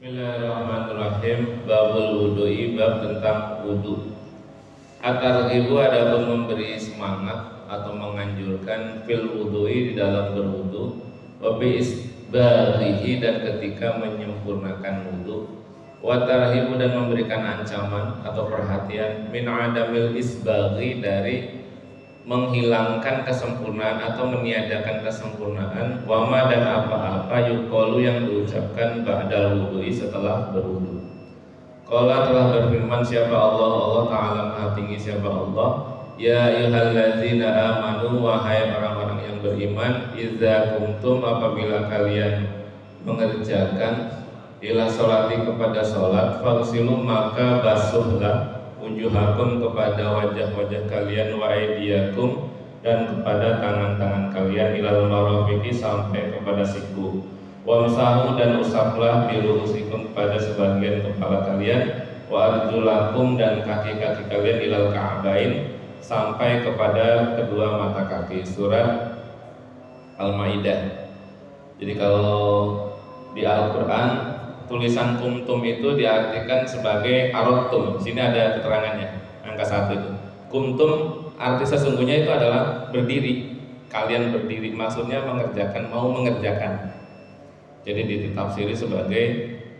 Bismillahirrahmanirrahim. Babul wudu'i, bab tentang wudu. At-targhibu adapun memberi semangat atau menganjurkan fil wudu'i di dalam berwudu, wa bi isbaghihi dan ketika menyempurnakan wudu, wa tarhibu dan memberikan ancaman atau perhatian min adamil isbaghi dari menghilangkan kesempurnaan atau meniadakan kesempurnaan, wama dan apa-apa yuqalu yang diucapkan ba'dal wudu'i setelah berwudu. Qala telah berfirman siapa Allah, Allah Ta'ala Maha Tinggi siapa Allah, ya ayyuhalladzina amanu wahai orang-orang yang beriman, idza kuntum apabila kalian mengerjakan ila sholati kepada sholat, fagsilu maka basuhlah wujuhakum kepada wajah-wajah kalian, wa aydiyakum dan kepada tangan-tangan kalian, ilal marafiqi sampai kepada siku, wamsahu dan usaplah biruusikum kepada sebagian kepala kalian, wa arjulakum dan kaki-kaki kalian ilal ka'bain sampai kepada kedua mata kaki. Surat Al-Maidah. Jadi kalau di Al-Quran tulisan kumtum itu diartikan sebagai arotum. Sini ada keterangannya, angka 1 itu. Kumtum arti sesungguhnya itu adalah berdiri. Kalian berdiri, maksudnya mengerjakan, mau mengerjakan. Jadi ditafsiri sebagai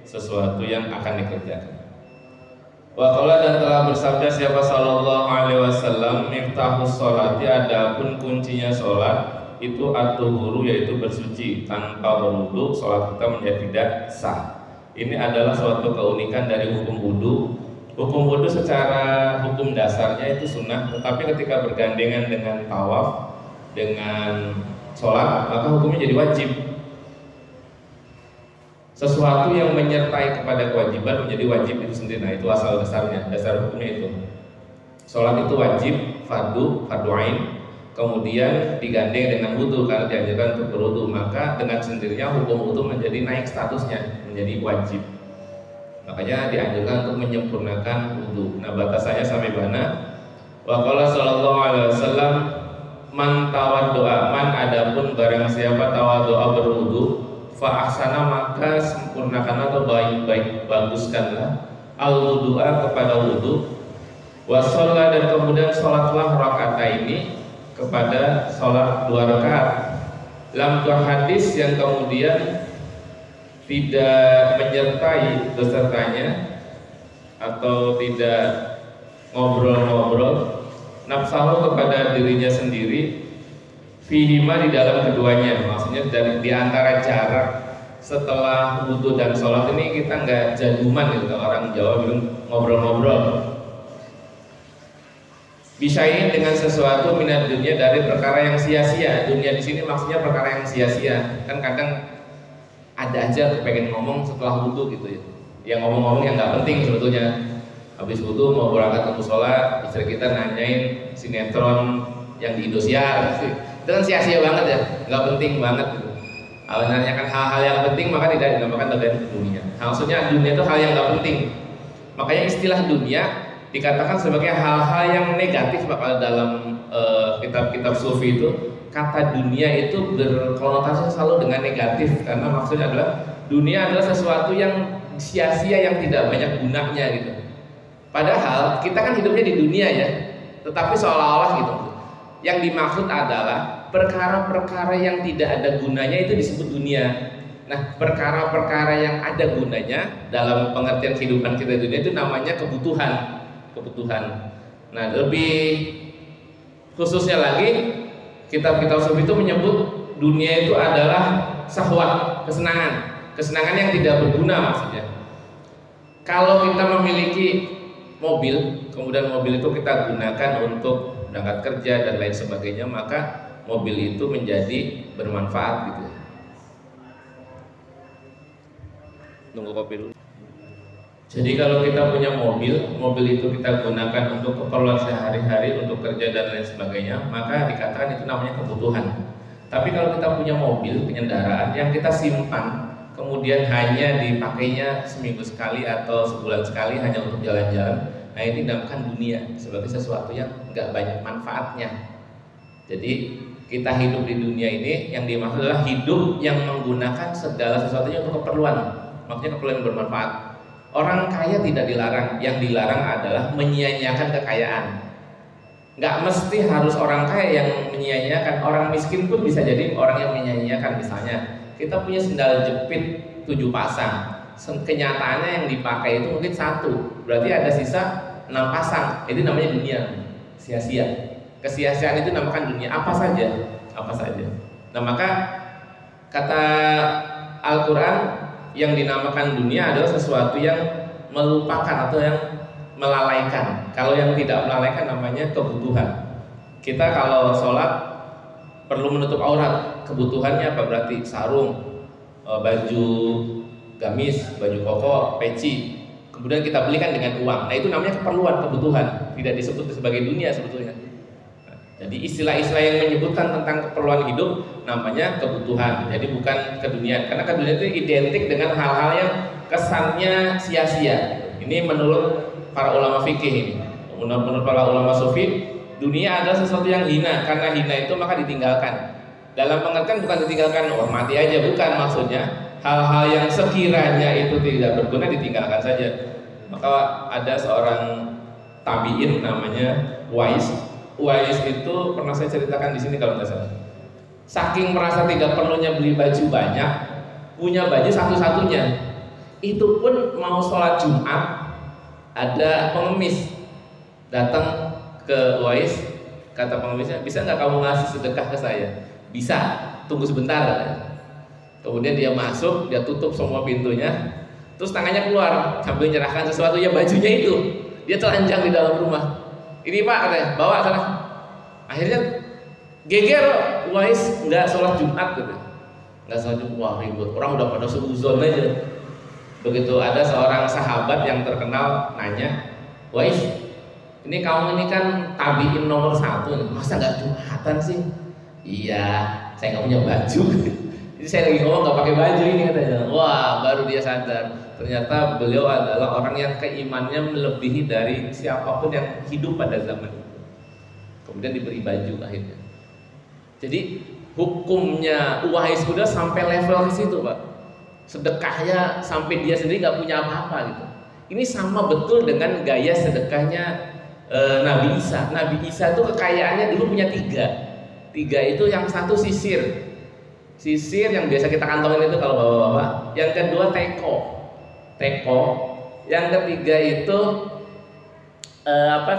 sesuatu yang akan dikerjakan. Wa qala dan telah bersabda siapa sallallahu alaihi wasallam, miftahus sholati adapun kuncinya sholat itu at-tuhuru yaitu bersuci. Tanpa berwudu sholat kita menjadi tidak sah. Ini adalah suatu keunikan dari hukum wudu. Hukum wudu secara hukum dasarnya itu sunnah, tetapi ketika bergandengan dengan tawaf, dengan sholat, maka hukumnya jadi wajib. Sesuatu yang menyertai kepada kewajiban menjadi wajib itu sendiri. Nah itu asal dasarnya, dasar hukumnya itu. Sholat itu wajib, fardu ain. Kemudian digandeng dengan wudu karena dianjurkan untuk berwudu, maka dengan sendirinya hukum wudu menjadi naik statusnya menjadi wajib. Makanya dianjurkan untuk menyempurnakan wudu. Nah batasannya sampai mana? Wa qala sallallahu alaihi wasallam man tawaddoa, man adapun barang siapa tawaddoa berwudu, fa ahsana maka sempurnakan atau baik-baik baguskanlah al wudu'a kepada wudu, wa shalla dan kemudian sholatlah rakaataini kepada sholat 2 rakaat. Dalam hadis yang kemudian tidak menyertai pesertanya atau tidak ngobrol-ngobrol, nafsahu kepada dirinya sendiri, fihima di dalam keduanya. Maksudnya di antara jarak setelah wudu dan sholat ini kita nggak jaduman gitu, orang Jawa bilang ngobrol-ngobrol. Bisain dengan sesuatu minat dunia dari perkara yang sia-sia. Dunia di sini maksudnya perkara yang sia-sia. Kan kadang ada aja pengen ngomong setelah wudu gitu ya. Yang ngomong-ngomong yang nggak penting sebetulnya. Habis wudu mau berangkat ke mushola, istri kita nanyain sinetron yang di Indosiar. Itu kan sia-sia banget ya, nggak penting banget gitu. Kalau nanyakan hal-hal yang penting maka tidak dinamakan bagian dunia. Maksudnya dunia itu hal yang nggak penting. Makanya istilah dunia dikatakan sebagai hal-hal yang negatif. Maka dalam kitab-kitab sufi itu kata dunia itu berkonotasi selalu dengan negatif, karena maksudnya adalah dunia adalah sesuatu yang sia-sia, yang tidak banyak gunanya gitu. Padahal kita kan hidupnya di dunia ya, tetapi seolah-olah gitu. Yang dimaksud adalah perkara-perkara yang tidak ada gunanya itu disebut dunia. Nah, perkara-perkara yang ada gunanya dalam pengertian kehidupan kita di dunia itu namanya kebutuhan. Nah, lebih khususnya lagi kitab-kitab sufi itu menyebut dunia itu adalah syahwat, kesenangan yang tidak berguna maksudnya. Kalau kita memiliki mobil, kemudian mobil itu kita gunakan untuk berangkat kerja dan lain sebagainya, maka mobil itu menjadi bermanfaat gitu. Nunggu kopi dulu. Jadi kalau kita punya mobil itu kita gunakan untuk keperluan sehari-hari, untuk kerja dan lain sebagainya, maka dikatakan itu namanya kebutuhan. Tapi kalau kita punya mobil, kendaraan yang kita simpan, kemudian hanya dipakainya seminggu sekali atau sebulan sekali hanya untuk jalan-jalan, nah ini dinamakan dunia, sebagai sesuatu yang nggak banyak manfaatnya. Jadi kita hidup di dunia ini yang dimaksud adalah hidup yang menggunakan segala sesuatunya untuk keperluan. maksudnya keperluan yang bermanfaat. Orang kaya tidak dilarang, yang dilarang adalah menyia-nyiakan kekayaan. Nggak mesti harus orang kaya yang menyia-nyiakan, orang miskin pun bisa jadi orang yang menyia-nyiakan. Misalnya kita punya sendal jepit 7 pasang, kenyataannya yang dipakai itu mungkin 1, berarti ada sisa 6 pasang. Itu namanya dunia, sia-sia. Kesia-siaan itu namakan dunia, apa saja. Nah maka kata Al-Quran, yang dinamakan dunia adalah sesuatu yang melupakan atau yang melalaikan. Kalau yang tidak melalaikan namanya kebutuhan. Kita kalau sholat perlu menutup aurat, kebutuhannya apa? Berarti sarung, baju gamis, baju koko, peci. Kemudian kita belikan dengan uang. Nah itu namanya keperluan, kebutuhan. Tidak disebut sebagai dunia sebetulnya. Jadi istilah-istilah yang menyebutkan tentang keperluan hidup namanya kebutuhan. Jadi bukan keduniaan. Karena keduniaan itu identik dengan hal-hal yang kesannya sia-sia. Ini menurut para ulama fikih ini. Menurut para ulama sufi, dunia adalah sesuatu yang hina. Karena hina itu maka ditinggalkan. Dalam pengertian bukan ditinggalkan, oh mati aja, bukan maksudnya. Hal-hal yang sekiranya itu tidak berguna ditinggalkan saja. Maka ada seorang tabi'in namanya Uwais itu pernah saya ceritakan di sini kalau nggak salah. Saking merasa tidak perlunya beli baju banyak, punya baju satu-satunya. Itu pun mau sholat Jumat, ada pengemis datang ke Uwais, kata pengemisnya, bisa nggak kamu ngasih sedekah ke saya? Bisa, tunggu sebentar. Kemudian dia masuk, dia tutup semua pintunya, terus tangannya keluar sambil menyerahkan sesuatu, ya bajunya itu. Dia telanjang di dalam rumah. Ini Pak katanya, bawa sana. Akhirnya geger Uwais nggak sholat Jumat gitu. Nggak sholat Jumat, wah ribut. Orang udah pada suuzon aja. Begitu ada seorang sahabat yang terkenal nanya, Uwais, ini kamu ini kan tabiin nomor 1, masa nggak Jumatan sih? Iya, saya nggak punya baju. Jadi saya lagi ngomong nggak pakai baju ini katanya. Wah, baru dia sadar. Ternyata beliau adalah orang yang keimannya melebihi dari siapapun yang hidup pada zaman itu. Kemudian diberi baju akhirnya. Jadi hukumnya Uwais udah sampai level ke situ, Pak. Sedekahnya sampai dia sendiri nggak punya apa-apa gitu. Ini sama betul dengan gaya sedekahnya Nabi Isa. Nabi Isa itu kekayaannya dulu punya 3. 3 itu yang satu sisir yang biasa kita kantongin itu kalau bapak-bapak. Yang kedua teko. Yang ketiga itu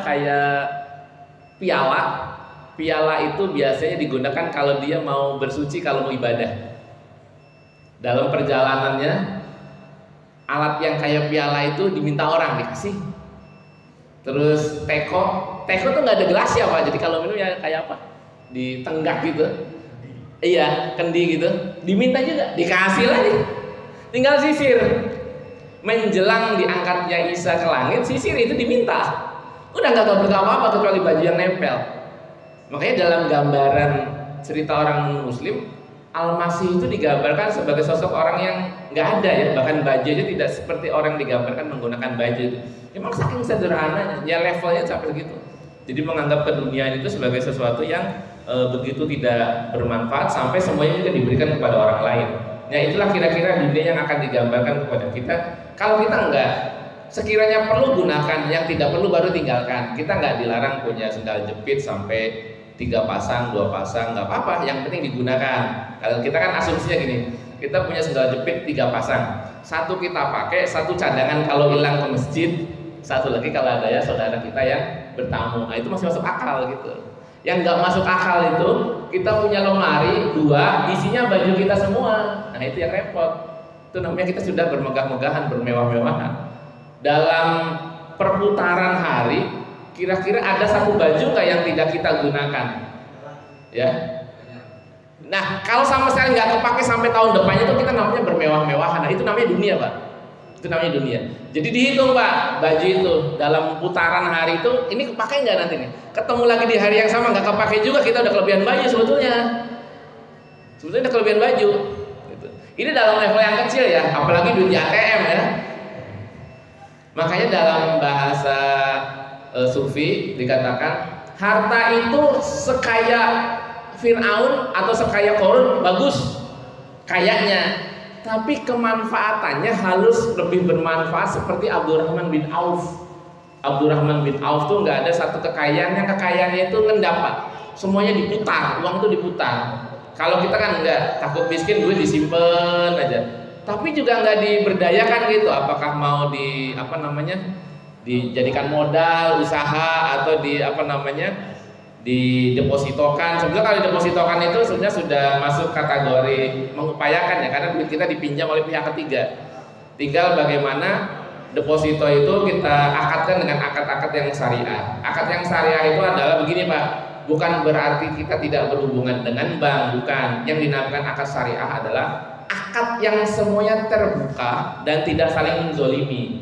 kayak piala itu biasanya digunakan kalau dia mau bersuci, kalau mau ibadah. Dalam perjalanannya alat yang kayak piala itu diminta orang, dikasih. Terus teko tuh nggak ada gelasnya Pak, jadi kalau minum ya kayak apa, ditenggak gitu. Iya, kendi gitu, diminta juga, dikasih lagi. Tinggal sisir. Menjelang diangkatnya Isa ke langit, sisir itu diminta. Udah nggak tahu apa-apa kecuali baju yang nempel. Makanya dalam gambaran cerita orang Muslim, Al-Masih itu digambarkan sebagai sosok orang yang nggak ada ya, bahkan baju aja tidak seperti orang digambarkan menggunakan baju itu. Memang saking sederhananya, ya levelnya sampai segitu. Jadi menganggap keduniaan itu sebagai sesuatu yang begitu tidak bermanfaat sampai semuanya juga diberikan kepada orang lain. Nah itulah kira-kira dunia yang akan digambarkan kepada kita. Kalau kita enggak, sekiranya perlu gunakan, yang tidak perlu baru tinggalkan. Kita enggak dilarang punya sendal jepit sampai 3 pasang, 2 pasang, nggak apa-apa. Yang penting digunakan. Kalau kita kan asumsinya gini, kita punya sendal jepit 3 pasang. 1 kita pakai, 1 cadangan kalau hilang ke masjid, 1 lagi kalau ada ya saudara kita yang bertamu. Nah itu masih masuk akal gitu. Yang nggak masuk akal itu kita punya lemari 2 isinya baju kita semua. Nah itu yang repot. Itu namanya kita sudah bermegah-megahan, bermewah-mewahan. Dalam perputaran hari kira-kira ada 1 baju nggak yang tidak kita gunakan? Ya. Nah kalau sama sekali nggak kepake sampai tahun depannya itu kita namanya bermewah-mewahan. Nah itu namanya dunia Pak. Itu namanya dunia. Jadi dihitung Pak, baju itu dalam putaran hari itu ini kepake nggak nanti nih? Ketemu lagi di hari yang sama nggak kepake juga, kita udah kelebihan baju sebetulnya. Sebetulnya udah kelebihan baju. Gitu. Ini dalam level yang kecil ya, apalagi duit ATM ya. Makanya dalam bahasa Sufi dikatakan harta itu sekaya Fir'aun atau sekaya Qarun bagus kayaknya, tapi kemanfaatannya harus lebih bermanfaat seperti Abdurrahman bin Auf. Abdurrahman bin Auf tuh nggak ada satu kekayaan yang kekayaannya itu ngendap Pak, semuanya diputar, uang itu diputar. Kalau kita kan enggak, takut miskin duit disimpan aja. Tapi juga nggak diberdayakan gitu. Apakah mau dijadikan modal usaha atau didepositokan. Sebenarnya kalau didepositokan itu sebenarnya sudah masuk kategori mengupayakan ya, karena duit kita dipinjam oleh pihak ketiga. Tinggal bagaimana deposito itu kita akadkan dengan akad-akad yang syariah. Akad yang syariah itu adalah begini Pak, bukan berarti kita tidak berhubungan dengan bank, bukan. Yang dinamakan akad syariah adalah akad yang semuanya terbuka dan tidak saling menzolimi.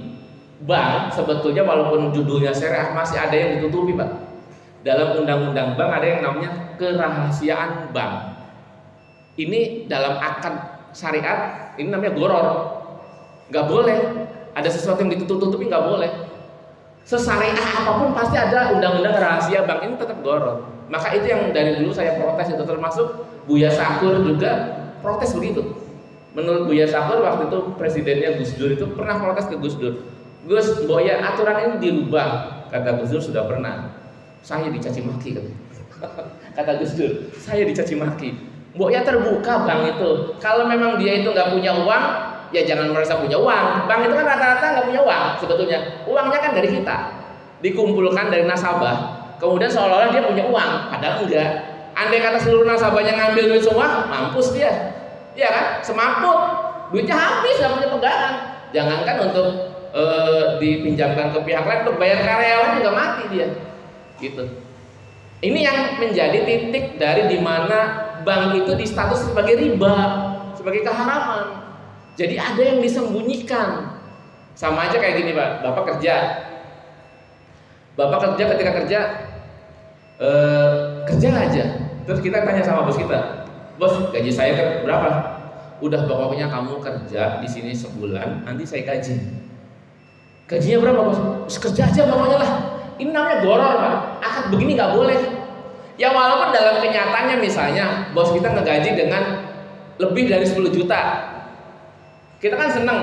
Bank sebetulnya walaupun judulnya syariah masih ada yang ditutupi Pak. Dalam undang-undang bank ada yang namanya kerahasiaan bank. Ini dalam akad syariat ini namanya goror. Nggak boleh. Ada sesuatu yang ditutup-tutupi nggak boleh. Sesyariah apapun pasti ada undang-undang rahasia bank, ini tetap goror. Maka itu yang dari dulu saya protes itu, termasuk Buya Sakur juga protes begitu. Menurut Buya Sakur waktu itu presidennya Gus Dur itu pernah protes ke Gus Dur. Gus, Boya aturan ini dirubah. Kata Gus Dur sudah pernah. Saya dicaci maki kata Gus Dur, saya dicaci maki. Boya terbuka bank itu. Kalau memang dia itu nggak punya uang, ya jangan merasa punya uang. Bank itu kan rata-rata nggak punya uang sebetulnya. Uangnya kan dari kita, dikumpulkan dari nasabah. Kemudian seolah-olah dia punya uang, padahal enggak. Andai kata seluruh nasabahnya ngambil duit semua, mampus dia. Iya kan? Semamput. Duitnya habis, nggak punya pegangan. Jangankan untuk dipinjamkan ke pihak lain, untuk bayar karyawan juga mati dia. Gitu. Ini yang menjadi titik dari dimana bank itu distatus sebagai riba, sebagai keharaman. Jadi ada yang disembunyikan. Sama aja kayak gini Pak, Bapak kerja ketika kerja kerja aja. Terus kita tanya sama bos kita, bos gaji saya berapa? Udah pokoknya kamu kerja di sini sebulan, nanti saya gaji. Gajinya berapa bos? Kerja aja pokoknya lah. Ini namanya goror Pak. Akad begini nggak boleh. Ya walaupun dalam kenyataannya misalnya bos kita ngegaji dengan lebih dari 10 juta, kita kan senang.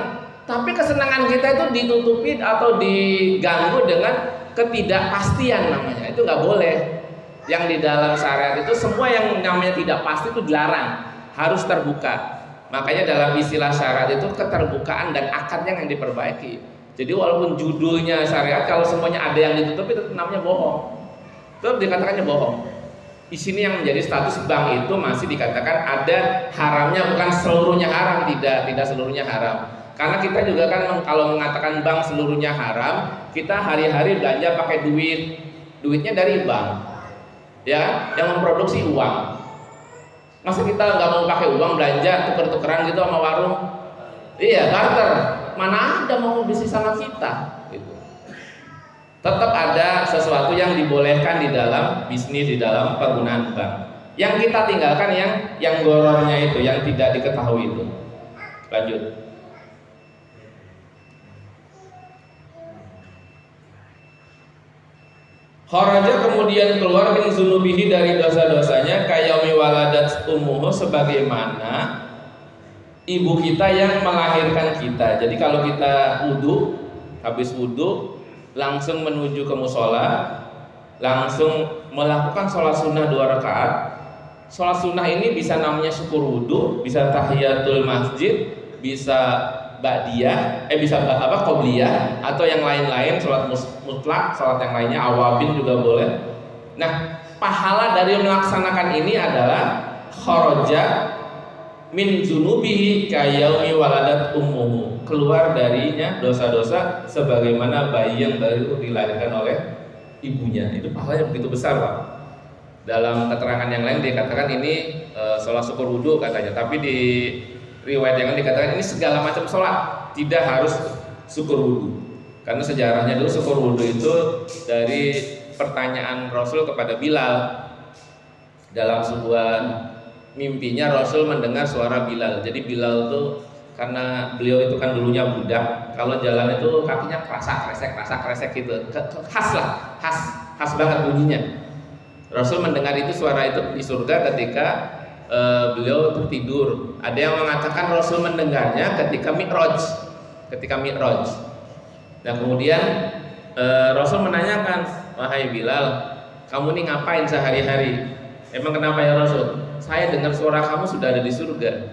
Tapi kesenangan kita itu ditutupi atau diganggu dengan ketidakpastian namanya. Itu nggak boleh. Yang di dalam syariat itu semua yang namanya tidak pasti itu dilarang, harus terbuka. Makanya dalam istilah syariat itu keterbukaan dan akadnya yang diperbaiki. Jadi walaupun judulnya syariat, kalau semuanya ada yang ditutup itu namanya bohong. Itu dikatakannya bohong. Di sini yang menjadi status bank itu masih dikatakan ada haramnya, bukan seluruhnya haram, tidak seluruhnya haram. Karena kita juga kan kalau mengatakan bank seluruhnya haram, kita hari-hari belanja pakai duitnya dari bank, ya, yang memproduksi uang. Masa kita nggak mau pakai uang belanja tuker-tukeran gitu sama warung? Iya, barter. Mana ada mau bisnis sama kita? Gitu. Tetap ada sesuatu yang dibolehkan di dalam bisnis, di dalam penggunaan bank. Yang kita tinggalkan yang gorornya itu, yang tidak diketahui itu. Lanjut. Kharaja kemudian keluar min zunubihi dari dosa-dosanya kayaumi waladat ummuhu sebagaimana ibu kita yang melahirkan kita. Jadi kalau kita wudu, habis wudu langsung menuju ke musola, langsung melakukan sholat sunnah 2 rakaat. Sholat sunnah ini bisa namanya syukur wudu, bisa tahiyatul masjid, bisa ba'diyah, bisa qobliyah atau yang lain-lain, sholat mutlak, sholat yang lainnya, awabin juga boleh. Nah, pahala dari melaksanakan ini adalah kharaja min zunubihi kayaumi waladat ummuhu, keluar darinya dosa-dosa sebagaimana bayi yang baru dilahirkan oleh ibunya. Itu pahalanya begitu besar Pak. Dalam keterangan yang lain dikatakan ini sholat syukur wudu katanya, tapi di riwayat yang lain dikatakan ini segala macam sholat, tidak harus syukur wudu. Karena sejarahnya dulu syukur wudu itu dari pertanyaan Rasul kepada Bilal. Dalam sebuah mimpinya Rasul mendengar suara Bilal. Jadi Bilal itu karena beliau itu kan dulunya budak, kalau jalan itu kakinya kerasak kresek gitu, khas banget bunyinya. Rasul mendengar itu suara itu di surga ketika beliau tertidur. Ada yang mengatakan Rasul mendengarnya ketika Mi'raj. Nah kemudian Rasul menanyakan, wahai Bilal, kamu nih ngapain sehari-hari? Emang kenapa ya Rasul? Saya dengar suara kamu sudah ada di surga.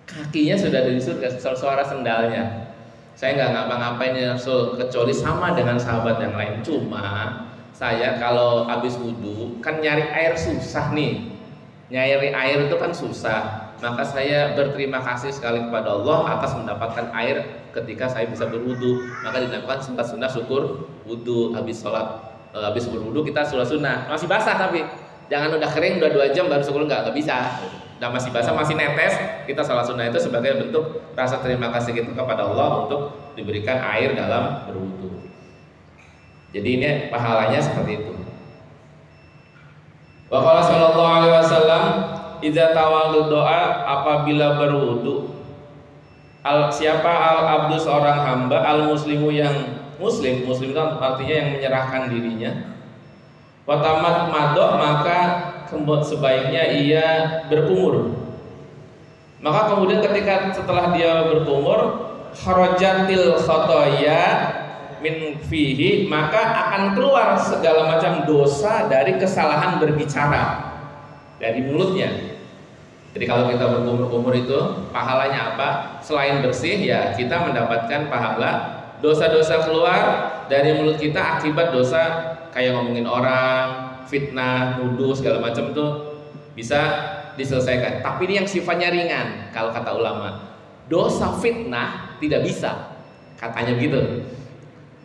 Kakinya sudah ada di surga, suara sendalnya. Saya nggak ngapa-ngapain ya Rasul, kecuali sama dengan sahabat yang lain. Cuma saya kalau habis wudhu kan nyari air susah nih. Nyari air itu kan susah. Maka saya berterima kasih sekali kepada Allah atas mendapatkan air ketika saya bisa berwudhu. Maka dilakukan sholat sunnah syukur wudhu. Habis berwudhu kita sholat sunnah. Masih basah tapi jangan udah kering udah 2 jam baru syukur, nggak bisa. Udah masih basah, masih netes, kita sholat sunnah itu sebagai bentuk rasa terima kasih kita kepada Allah untuk diberikan air dalam berwudhu. Jadi ini pahalanya seperti itu. Wa qala sallallahu alaihi wasallam, idza tawadhu doa, apabila berwudu, siapa al-abdu seorang hamba, al-muslimu yang muslim itu artinya yang menyerahkan dirinya. Wa tamat madok, maka sebaiknya ia berkumur. Maka kemudian ketika setelah dia berkumur, kharajatil khotoya min fihi, maka akan keluar segala macam dosa dari kesalahan berbicara dari mulutnya. Jadi kalau kita berkumur-kumur itu pahalanya apa? Selain bersih ya kita mendapatkan pahala dosa-dosa keluar dari mulut kita akibat dosa kayak ngomongin orang, fitnah, nuduh segala macam itu bisa diselesaikan. Tapi ini yang sifatnya ringan kalau kata ulama. Dosa fitnah tidak bisa, katanya begitu.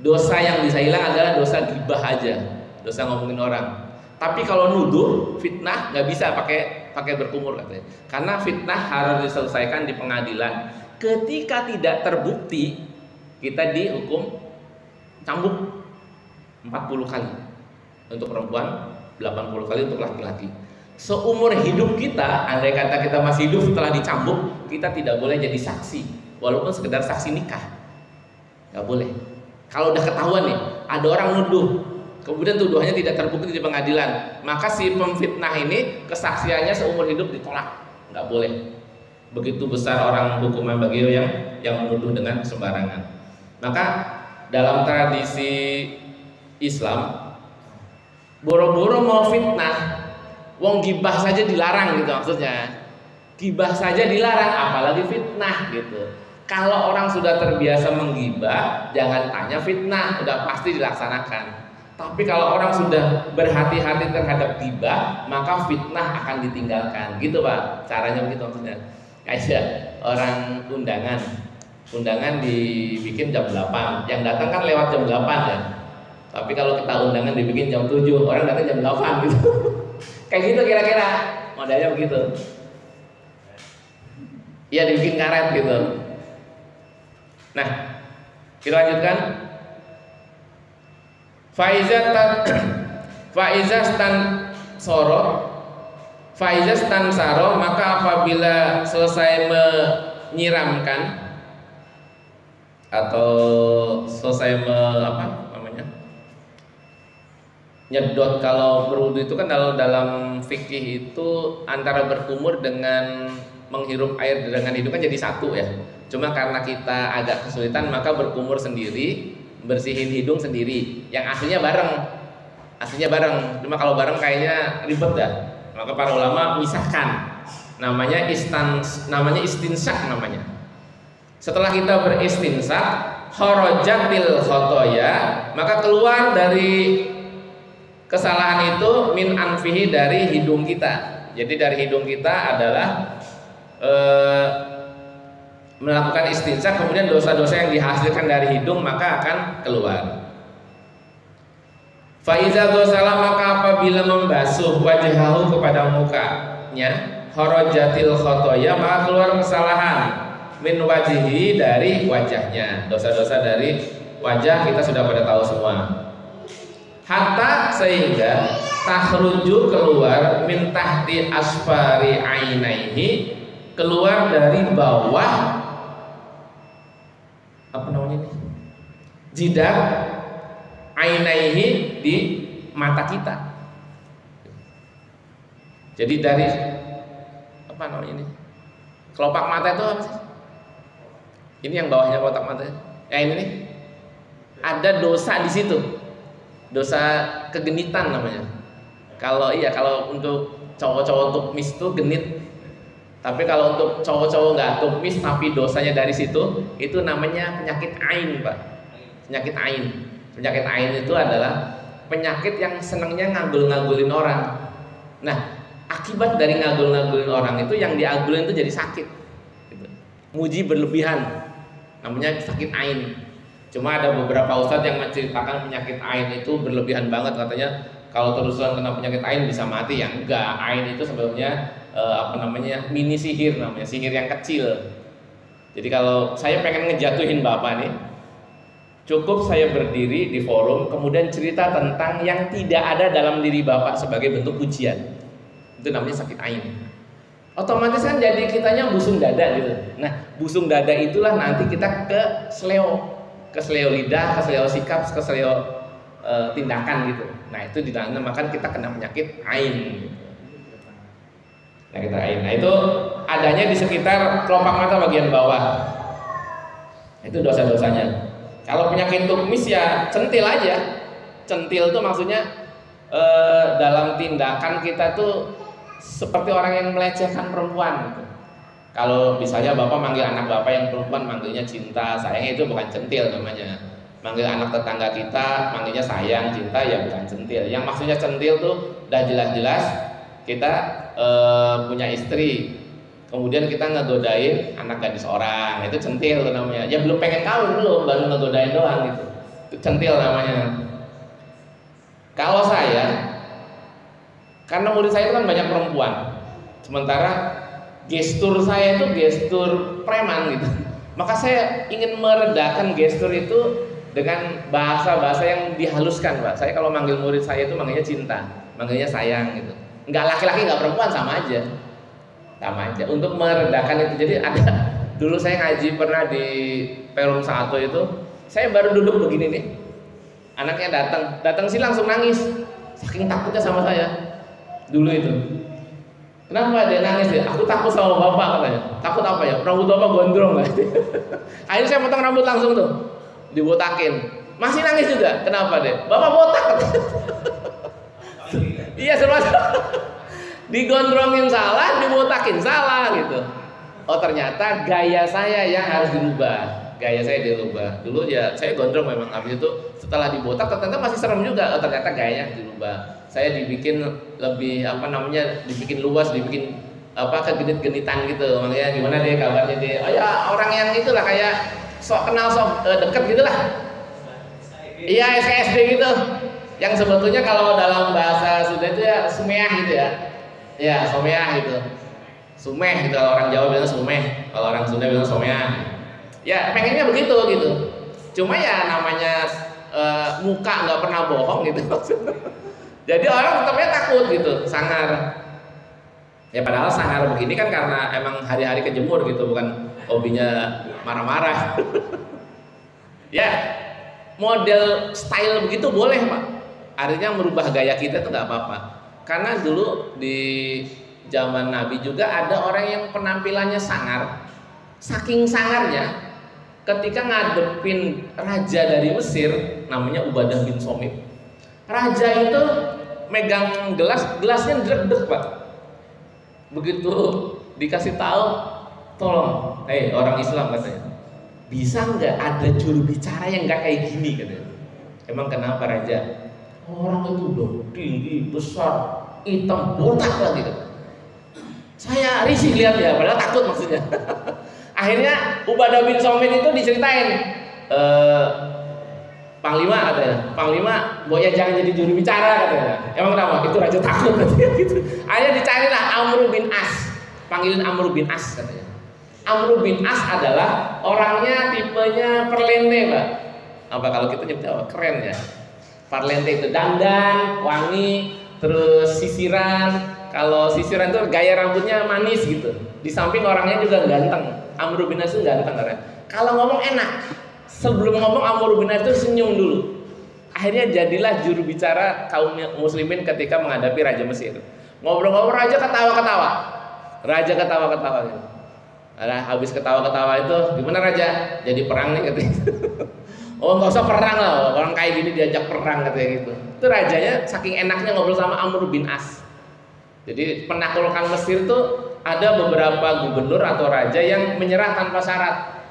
Dosa yang bisa hilang adalah dosa gibah aja, dosa ngomongin orang. Tapi kalau nuduh, fitnah nggak bisa pakai berkumur katanya. Karena fitnah harus diselesaikan di pengadilan. Ketika tidak terbukti, kita dihukum cambuk 40 kali untuk perempuan, 80 kali untuk laki-laki. Seumur hidup kita, andai kata kita masih hidup setelah dicambuk, kita tidak boleh jadi saksi, walaupun sekedar saksi nikah, nggak boleh. Kalau udah ketahuan nih, ada orang nuduh, kemudian tuduhannya tidak terbukti di pengadilan, maka si pemfitnah ini kesaksiannya seumur hidup ditolak, nggak boleh. Begitu besar orang hukuman bagi yang menuduh dengan sembarangan. Maka dalam tradisi Islam, boro-boro mau fitnah, wong gibah saja dilarang gitu maksudnya. Gibah saja dilarang, apalagi fitnah gitu. Kalau orang sudah terbiasa menggibah, jangan tanya fitnah, udah pasti dilaksanakan. Tapi kalau orang sudah berhati-hati terhadap gibah, maka fitnah akan ditinggalkan. Gitu Pak, caranya begitu maksudnya. Kayak orang undangan dibikin jam 8, yang datang kan lewat jam 8 ya. Tapi kalau kita undangan dibikin jam 7, orang datang jam 8 gitu. Kayak gitu kira-kira, modelnya begitu. Ya dibikin karet gitu. Nah, kita lanjutkan. Faizas tan saro, maka apabila selesai menyiramkan atau selesai nyedot. Kalau berwudu itu kan dalam fikih itu antara berkumur dengan menghirup air dengan hidung kan jadi satu ya. Cuma karena kita agak kesulitan maka berkumur sendiri, bersihin hidung sendiri. Yang aslinya bareng. Cuma kalau bareng kayaknya ribet dah. Maka para ulama misahkan. Namanya istinsak namanya. Setelah kita beristinsak, kharajatil khotoya, maka keluar dari kesalahan itu min anfihi, dari hidung kita. Jadi dari hidung kita adalah melakukan istinsak, kemudian dosa-dosa yang dihasilkan dari hidung maka akan keluar. Faiza ghusala, maka apabila membasuh wajhahu kepada mukanya, kharajatil khotoya, maka keluar kesalahan min wajhihi, dari wajahnya. Dosa-dosa dari wajah kita sudah pada tahu semua. Hatta, sehingga takhruju, keluar min tahti asfari ainaihi, keluar dari bawah jidat ainaihi, di mata kita. Jadi dari apa namanya ini? Kelopak mata itu apa sih? Ini yang bawahnya kelopak mata. Ini nih. Ada dosa di situ. Dosa kegenitan namanya. Kalau untuk cowok-cowok tukmis itu genit. Tapi kalau untuk cowok-cowok nggak tukmis tapi dosanya dari situ, itu namanya penyakit ain, Pak. Penyakit ain. Penyakit ain itu adalah penyakit yang senangnya ngagul-ngagulin orang. Nah, akibat dari ngagul-ngagulin orang itu yang diagulin itu jadi sakit. Gitu. Muji berlebihan, namanya sakit ain. Cuma ada beberapa ustadz yang menceritakan penyakit ain itu berlebihan banget, katanya kalau terusan kena penyakit ain bisa mati. Ya enggak, ain itu sebenarnya mini sihir, namanya sihir yang kecil. Jadi kalau saya pengen ngejatuhin bapak nih, cukup saya berdiri di forum kemudian cerita tentang yang tidak ada dalam diri bapak sebagai bentuk pujian, itu namanya sakit ain. Otomatis kan jadi kitanya busung dada gitu. Nah, busung dada itulah nanti kita ke sleo lidah, ke sleo sikap, ke sleo tindakan gitu. Nah, itu dinamakan kita kena penyakit ain. Nah, itu adanya di sekitar kelopak mata bagian bawah. Itu dosa-dosanya. Kalau penyakit tukmis ya centil aja. Centil itu maksudnya dalam tindakan kita tuh seperti orang yang melecehkan perempuan gitu. Kalau misalnya bapak manggil anak bapak yang perempuan manggilnya cinta, sayang, itu bukan centil namanya. Manggil anak tetangga kita manggilnya sayang, cinta, ya bukan centil. Yang maksudnya centil tuh udah jelas-jelas kita punya istri, kemudian kita ngegodain anak gadis orang, itu centil namanya. Ya belum pengen kawin belum, baru ngegodain doang gitu. Itu centil namanya. Kalau saya, karena murid saya itu kan banyak perempuan, sementara gestur saya itu gestur preman gitu. Maka saya ingin meredakan gestur itu dengan bahasa-bahasa yang dihaluskan, Pak. Saya kalau manggil murid saya itu manggilnya cinta, manggilnya sayang gitu. Enggak laki-laki, enggak perempuan, sama aja. Sama aja untuk meredakan itu. Jadi ada dulu saya ngaji pernah di Perum 1 itu, saya baru duduk begini nih. Anaknya datang sih langsung nangis. Saking takutnya sama saya. Dulu itu. Kenapa dia nangis ya? Aku takut sama bapak katanya. Takut apa ya? Rambut bapak gondrong nggak? Akhirnya saya potong rambut langsung tuh, dibotakin. Masih nangis juga. Kenapa deh? Bapak botak. Iya semua. Digondrongin salah, dibotakin salah gitu. Oh ternyata gaya saya yang harus dirubah. Gaya saya dirubah. Dulu ya saya gondrong memang, habis itu setelah dibotak ternyata masih serem juga. Oh ternyata gayanya dirubah. Saya dibikin lebih dibikin luas, dibikin kegenit-genitan gitu. Makanya gimana dia kabarnya dia? Oh ya orang yang itulah kayak sok kenal sok deket gitulah. Iya SKSD gitu. Yang sebetulnya kalau dalam bahasa Sunda itu ya sumeah gitu ya. Ya someah gitu. Sumeh gitu, kalau orang Jawa bilang sumeh, kalau orang Sunda bilang someah. Ya pengennya begitu gitu. Cuma ya namanya muka nggak pernah bohong gitu. Jadi orang tetapnya takut gitu, sangar. Ya padahal sangar begini kan karena emang hari-hari kejemur gitu, bukan hobinya marah-marah. Ya model style begitu boleh Pak. Artinya merubah gaya kita itu nggak apa-apa. Karena dulu di zaman Nabi juga ada orang yang penampilannya sangar. Saking sangarnya, ketika ngadepin raja dari Mesir, namanya Ubadah bin Somit. Raja itu megang gelasnya deg-deg Pak. Begitu dikasih tahu, tolong, orang Islam katanya, bisa nggak ada juru bicara yang nggak kayak gini katanya. Emang kenapa raja? Orang itu udah tinggi, besar, hitam, botak lagi. Saya risih lihat ya, padahal takut maksudnya. Akhirnya Ubadah bin Somit itu diceritain, Panglima katanya, Panglima, boya jangan jadi juru bicara katanya. Emang kenapa? Itu raja takut katanya gitu. Akhirnya dicarilah Amr bin As, panggilin Amr bin As katanya. Amr bin As adalah orangnya tipenya perlente Pak. Apa kalau kita nyebut apa? Keren ya. Parlente itu dandan, wangi, terus sisiran. Kalau sisiran itu gaya rambutnya manis gitu. Di samping orangnya juga ganteng. Amr bin As itu ganteng karena kalau ngomong enak. Sebelum ngomong Amr bin As itu senyum dulu. Akhirnya jadilah juru bicara kaum muslimin ketika menghadapi Raja Mesir. Ngobrol-ngobrol aja ketawa-ketawa. Raja ketawa-ketawa gitu. Nah, habis ketawa-ketawa itu, gimana raja? Jadi perang nih katanya. Oh nggak usah perang lah, orang kayak gini diajak perang katanya gitu. Itu rajanya saking enaknya ngobrol sama Amr bin As. Jadi penaklukan Mesir tuh ada beberapa gubernur atau raja yang menyerah tanpa syarat,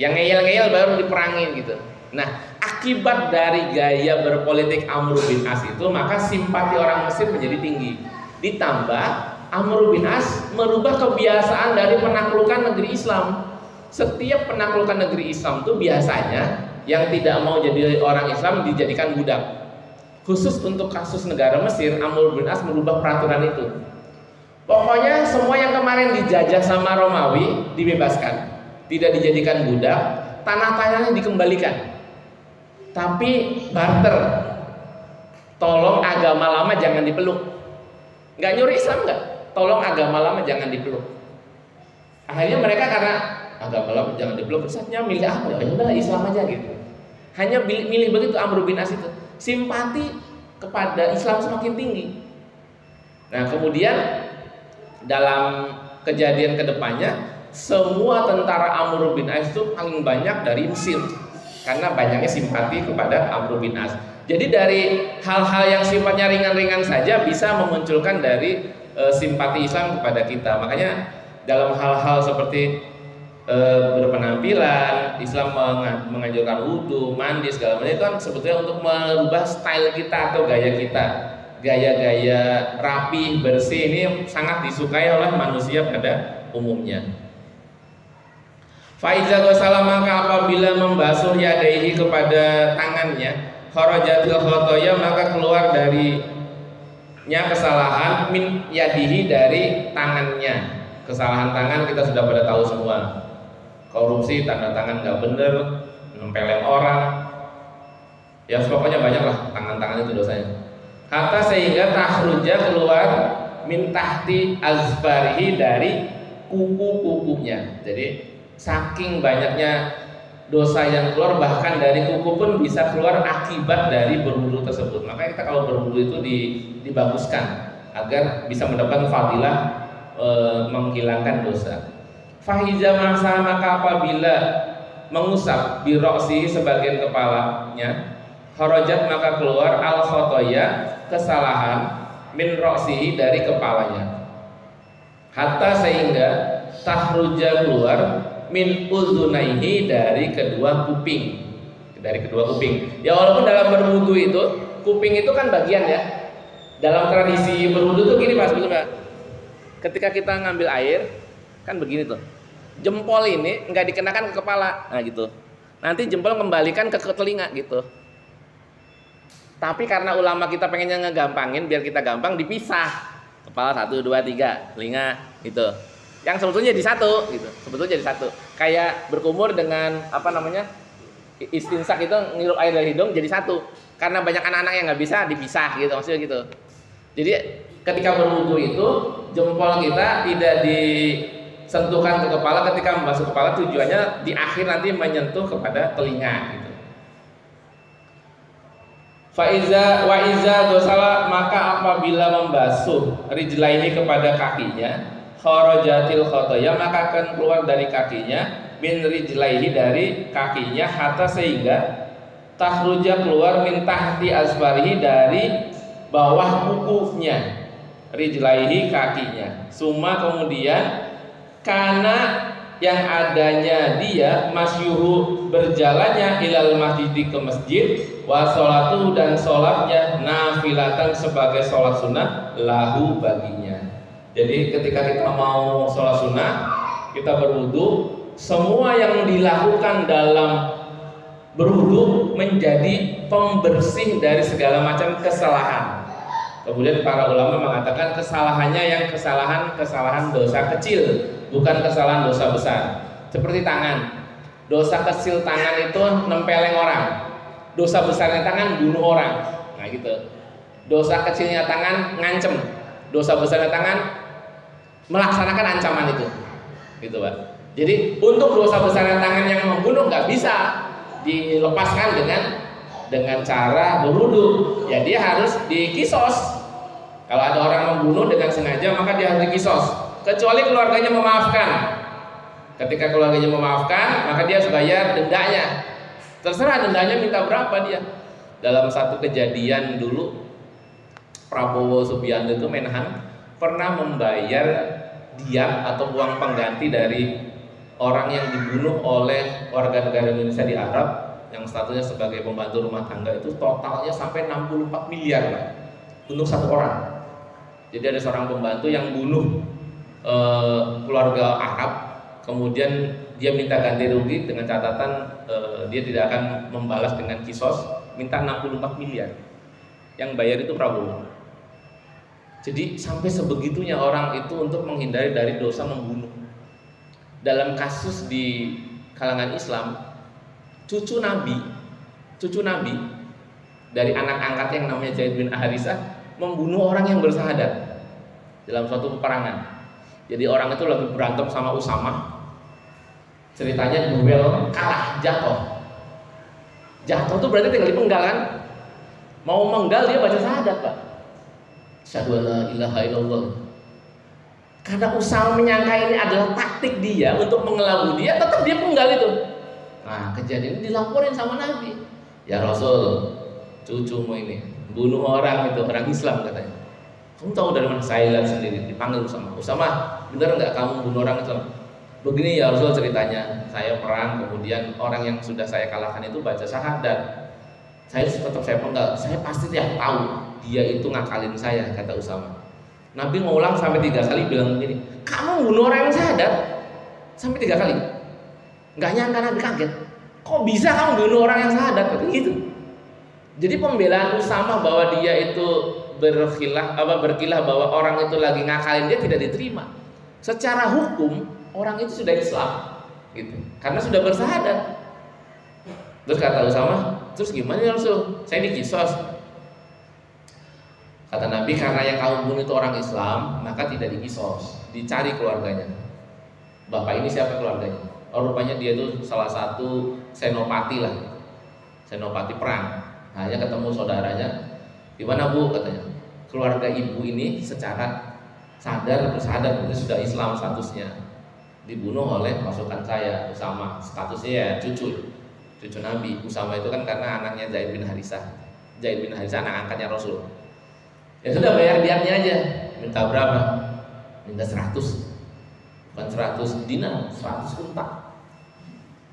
yang ngeyel-ngeyel baru diperangin gitu. Nah, akibat dari gaya berpolitik Amr bin As itu, maka simpati orang Mesir menjadi tinggi. Ditambah Amr bin As merubah kebiasaan dari penaklukan negeri Islam. Setiap penaklukan negeri Islam itu biasanya yang tidak mau jadi orang Islam dijadikan budak. Khusus untuk kasus negara Mesir, Amr bin As merubah peraturan itu. Pokoknya semua yang kemarin dijajah sama Romawi dibebaskan, tidak dijadikan budak, tanah-tanahnya dikembalikan. Tapi barter, tolong agama lama jangan dipeluk. Nggak nyuruh Islam nggak, tolong agama lama jangan dipeluk. Akhirnya mereka karena agama lama jangan dipeluk, saatnya milih apa? Ya udah Islam aja gitu. Hanya milih begitu Amr bin As itu. Simpati kepada Islam semakin tinggi. Nah kemudian dalam kejadian kedepannya, semua tentara Amr bin As itu paling banyak dari Mesir karena banyaknya simpati kepada Amr bin As. Jadi dari hal-hal yang sifatnya ringan-ringan saja bisa memunculkan dari simpati Islam kepada kita. Makanya dalam hal-hal seperti berpenampilan, Islam menganjurkan wudhu, mandi segala macam itu kan sebetulnya untuk merubah style kita atau gaya kita. Gaya-gaya rapi, bersih ini sangat disukai oleh manusia pada umumnya. Faiza gosala maka apabila membasuh yadaihi kepada tangannya, kharajatil khotoya maka keluar darinya kesalahan min yadihi dari tangannya. Kesalahan tangan kita sudah pada tahu semua. Korupsi, tanda tangan nggak bener, nempelin orang, ya pokoknya banyak lah tangan-tangan itu dosanya. Hatta sehingga tahruja keluar min tahti azbarihi dari kuku-kukunya. Jadi saking banyaknya dosa yang keluar, bahkan dari kuku pun bisa keluar akibat dari berwudu tersebut. Makanya kita kalau berwudu itu dibaguskan agar bisa mendapatkan fadilah menghilangkan dosa. Fahiza masa maka apabila mengusap biroksi sebagian kepalanya, kharajat maka keluar al khotoya kesalahan min roksihi dari kepalanya. Hatta sehingga tahruja keluar min uzunaihi dari kedua kuping. Dari kedua kuping. Ya walaupun dalam berwudu itu kuping itu kan bagian ya. Dalam tradisi berwudu tuh gini Pak sebetulnya. Ketika kita ngambil air kan begini tuh, jempol ini nggak dikenakan ke kepala, nah gitu. Nanti jempol kembalikan ke telinga gitu. Tapi karena ulama kita pengennya ngegampangin, biar kita gampang dipisah. Kepala 1, 2, 3, telinga gitu. Yang sebetulnya jadi satu gitu. Sebetulnya jadi satu. Kayak berkumur dengan apa namanya? Istinsak itu ngirup air dari hidung jadi satu. Karena banyak anak-anak yang nggak bisa dipisah gitu, maksudnya gitu. Jadi ketika berwudu itu jempol kita tidak disentuhkan ke kepala. Ketika membasuh kepala tujuannya di akhir nanti menyentuh kepada telinga gitu. Faiza wa iza gosala maka apabila membasuh rijlaini kepada kakinya, kharajatil khotoya maka akan keluar dari kakinya min rijlaihi dari kakinya hatta sehingga tahruja keluar min tahti asfarihi dari bawah kukunya, rijlaihi kakinya. Suma kemudian karena yang adanya dia masyuhu berjalannya ilal masjid ke masjid wa sholatu dan sholatnya nafilatan sebagai sholat sunnah lahu baginya. Jadi ketika kita mau sholat sunnah, kita berwudu, semua yang dilakukan dalam berwudu menjadi pembersih dari segala macam kesalahan. Kemudian para ulama mengatakan kesalahannya yang kesalahan dosa kecil, bukan kesalahan dosa besar. Seperti tangan, dosa kecil tangan itu nempeleng orang, dosa besarnya tangan bunuh orang. Nah gitu. Dosa kecilnya tangan ngancem, dosa besarnya tangan melaksanakan ancaman itu, gitu Pak. Jadi untuk dosa besarnya tangan yang membunuh nggak bisa dilepaskan dengan cara berwudu. Ya dia harus dikisos. Kalau ada orang membunuh dengan sengaja maka dia harus dikisos. kecuali keluarganya memaafkan. Ketika keluarganya memaafkan, maka dia harus bayar dendanya. Terserah dendanya minta berapa dia. Dalam satu kejadian dulu, Prabowo Subianto itu Menhan pernah membayar diat atau uang pengganti dari orang yang dibunuh oleh warga negara Indonesia di Arab yang statusnya sebagai pembantu rumah tangga, itu totalnya sampai 64 miliar Pak, untuk satu orang. Jadi ada seorang pembantu yang bunuh keluarga Arab, kemudian dia minta ganti rugi dengan catatan dia tidak akan membalas dengan kisos, minta 64 miliar. Yang bayar itu Prabowo. Jadi sampai sebegitunya orang itu untuk menghindari dari dosa membunuh. Dalam kasus di kalangan Islam, cucu Nabi dari anak angkat yang namanya Zaid bin Harisah membunuh orang yang bersahadat dalam suatu peperangan. Jadi orang itu lagi berantem sama Usamah. Ceritanya duel, kalah, jatuh. Jatuh tuh berarti tinggal dipenggal kan? Mau menggal dia baca syahadat Pak. Asyhadu alla ilaha illallah. Karena Usamah menyangka ini adalah taktik dia untuk mengelabui dia, tetap dia penggal itu. Nah kejadian ini dilaporin sama Nabi. Ya Rasul, cucumu ini bunuh orang itu, orang Islam katanya. Kamu tahu dari mana? Saya lihat sendiri. Dipanggil Usamah, benar nggak kamu bunuh orang Islam? Begini ya Rasul ceritanya, saya perang, kemudian orang yang sudah saya kalahkan itu baca syahadat. Saya penggal, saya pasti dia tahu dia itu ngakalin saya, kata Usamah. Nabi ngulang sampai 3 kali bilang begini, kamu bunuh orang yang syahadat? Sampai 3 kali. Nggak nyangka Nabi kaget. Kok bisa kamu bunuh orang yang syahadat? Begitu. Jadi pembelaan Usamah bahwa dia itu berkilah bahwa orang itu lagi ngakalin dia tidak diterima. Secara hukum orang itu sudah Islam, gitu. Karena sudah bersahadat. Terus kata Usamah, terus gimana ya Rasul? Saya dikisos. Kata Nabi, karena yang kamu bunuh itu orang Islam, maka tidak dikisos, dicari keluarganya. Bapak ini siapa keluarganya? Oh, rupanya dia itu salah satu senopati lah, senopati perang. Hanya ketemu saudaranya. Di mana Bu? Katanya. Keluarga ibu ini secara sadar bersahadat itu sudah Islam statusnya. Dibunuh oleh pasukan saya, Usamah. Statusnya ya cucu Nabi. Usamah itu kan karena anaknya Zaid bin Harisah. Zaid bin Harisah anak angkatnya Rasul. Ya sudah bayar diatnya aja. Minta berapa? Minta 100. Bukan 100 dinar, 100 unta.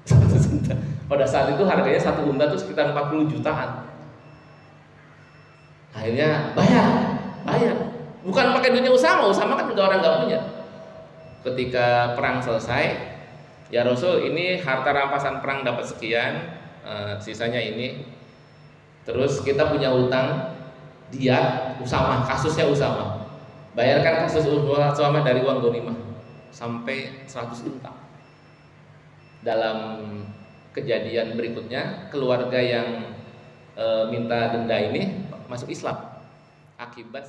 100 unta. Pada saat itu harganya satu unta itu sekitar 40 jutaan. Akhirnya bayar. Bukan pakai duitnya Usamah kan udah orang nggak punya. Ketika perang selesai, ya Rasul, ini harta rampasan perang dapat sekian, sisanya ini. Terus kita punya utang dia Usamah, kasusnya Usamah. Bayarkan kasus Usamah dari uang ghanimah sampai 100 unta. Dalam kejadian berikutnya, keluarga yang minta denda ini masuk Islam akibat